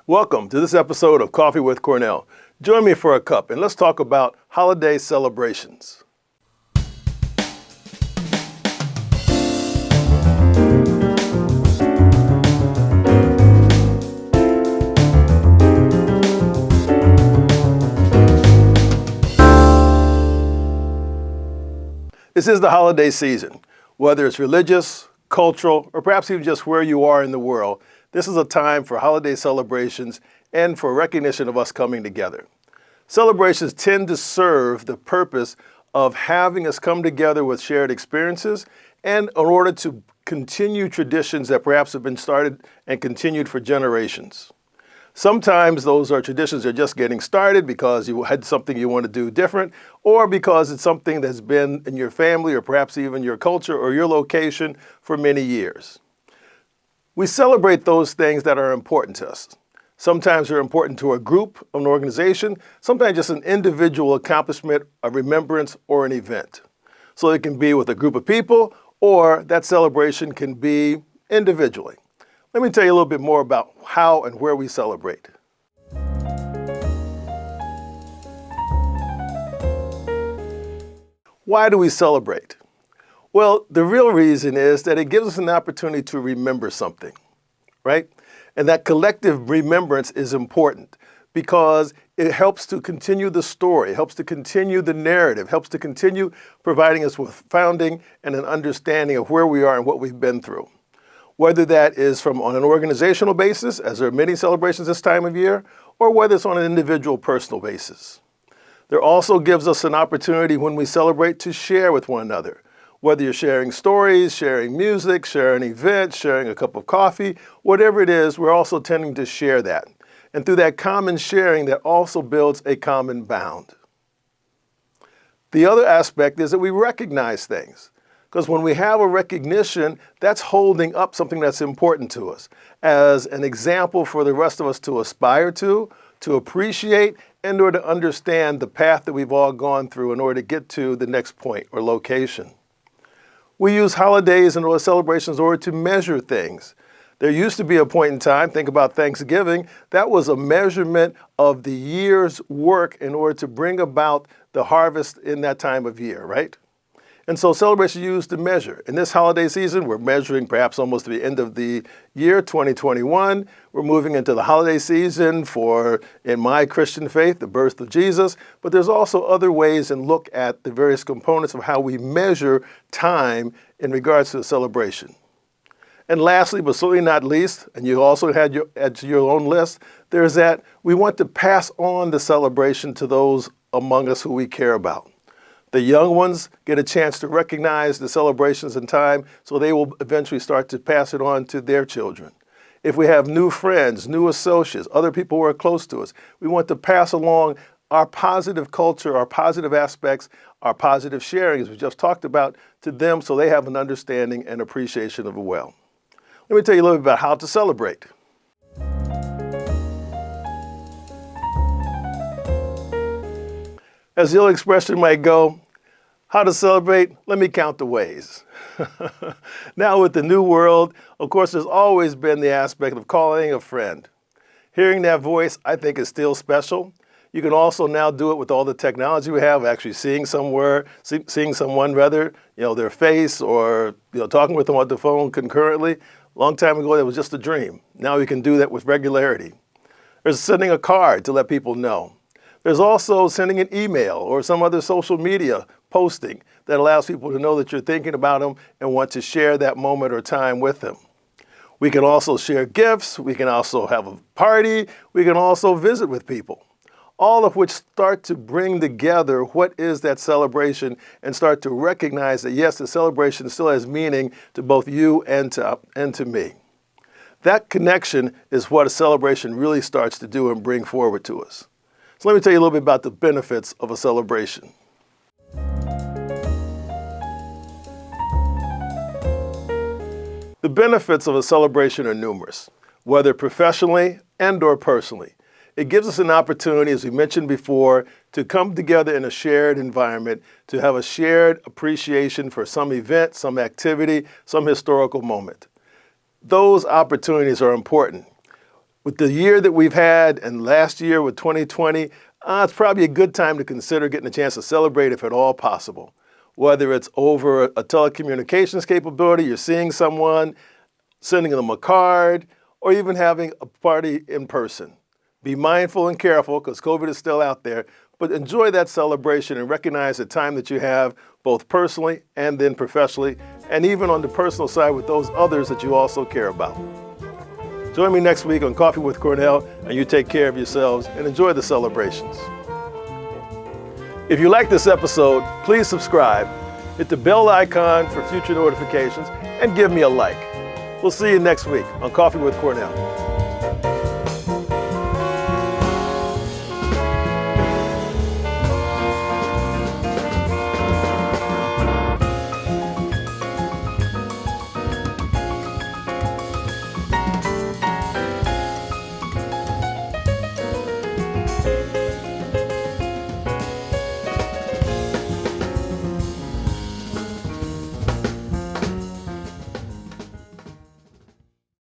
Welcome to this episode of Coffee with Cornell. Join me for a cup and let's talk about holiday celebrations. This is the holiday season. Whether it's religious, cultural, or perhaps even just where you are in the world, this is a time for holiday celebrations and for recognition of us coming together. Celebrations tend to serve the purpose of having us come together with shared experiences and in order to continue traditions that perhaps have been started and continued for generations. Sometimes those are traditions that are just getting started because you had something you want to do different, or because it's something that's been in your family or perhaps even your culture or your location for many years. We celebrate those things that are important to us. Sometimes they're important to a group, an organization, sometimes just an individual accomplishment, a remembrance, or an event. So it can be with a group of people, or that celebration can be individually. Let me tell you a little bit more about how and where we celebrate. Why do we celebrate? Well, the real reason is that it gives us an opportunity to remember something, right? And that collective remembrance is important because it helps to continue the story, helps to continue the narrative, helps to continue providing us with founding and an understanding of where we are and what we've been through. Whether that is on an organizational basis, as there are many celebrations this time of year, or whether it's on an individual personal basis. There also gives us an opportunity when we celebrate to share with one another. Whether you're sharing stories, sharing music, sharing events, sharing a cup of coffee, whatever it is, we're also tending to share that. And through that common sharing, that also builds a common bound. The other aspect is that we recognize things. Because when we have a recognition, that's holding up something that's important to us as an example for the rest of us to aspire to appreciate, and or to understand the path that we've all gone through in order to get to the next point or location. We use holidays and celebrations in order to measure things. There used to be a point in time, think about Thanksgiving, that was a measurement of the year's work in order to bring about the harvest in that time of year, right? And so celebrations are used to measure. In this holiday season, we're measuring perhaps almost the end of the year, 2021. We're moving into the holiday season for, in my Christian faith, the birth of Jesus. But there's also other ways and look at the various components of how we measure time in regards to the celebration. And lastly, but certainly not least, and you also had your own list, there's that we want to pass on the celebration to those among us who we care about. The young ones get a chance to recognize the celebrations in time, so they will eventually start to pass it on to their children. If we have new friends, new associates, other people who are close to us, we want to pass along our positive culture, our positive aspects, our positive sharing, as we just talked about, to them so they have an understanding and appreciation of it well. Let me tell you a little bit about how to celebrate. As the old expression might go, how to celebrate? Let me count the ways. Now with the new world, of course, there's always been the aspect of calling a friend. Hearing that voice, I think, is still special. You can also now do it with all the technology we have, actually seeing someone their face or talking with them on the phone concurrently. A long time ago, that was just a dream. Now we can do that with regularity. There's sending a card to let people know. There's also sending an email or some other social media posting that allows people to know that you're thinking about them and want to share that moment or time with them. We can also share gifts. We can also have a party. We can also visit with people, all of which start to bring together what is that celebration and start to recognize that, yes, the celebration still has meaning to both you and to me. That connection is what a celebration really starts to do and bring forward to us. So let me tell you a little bit about the benefits of a celebration. The benefits of a celebration are numerous, whether professionally and or personally. It gives us an opportunity, as we mentioned before, to come together in a shared environment, to have a shared appreciation for some event, some activity, some historical moment. Those opportunities are important. With the year that we've had and last year with 2020, it's probably a good time to consider getting a chance to celebrate if at all possible. Whether it's over a telecommunications capability, you're seeing someone, sending them a card, or even having a party in person. Be mindful and careful because COVID is still out there, but enjoy that celebration and recognize the time that you have both personally and then professionally, and even on the personal side with those others that you also care about. Join me next week on Coffee with Cornell, and you take care of yourselves and enjoy the celebrations. If you like this episode, please subscribe, hit the bell icon for future notifications, and give me a like. We'll see you next week on Coffee with Cornell.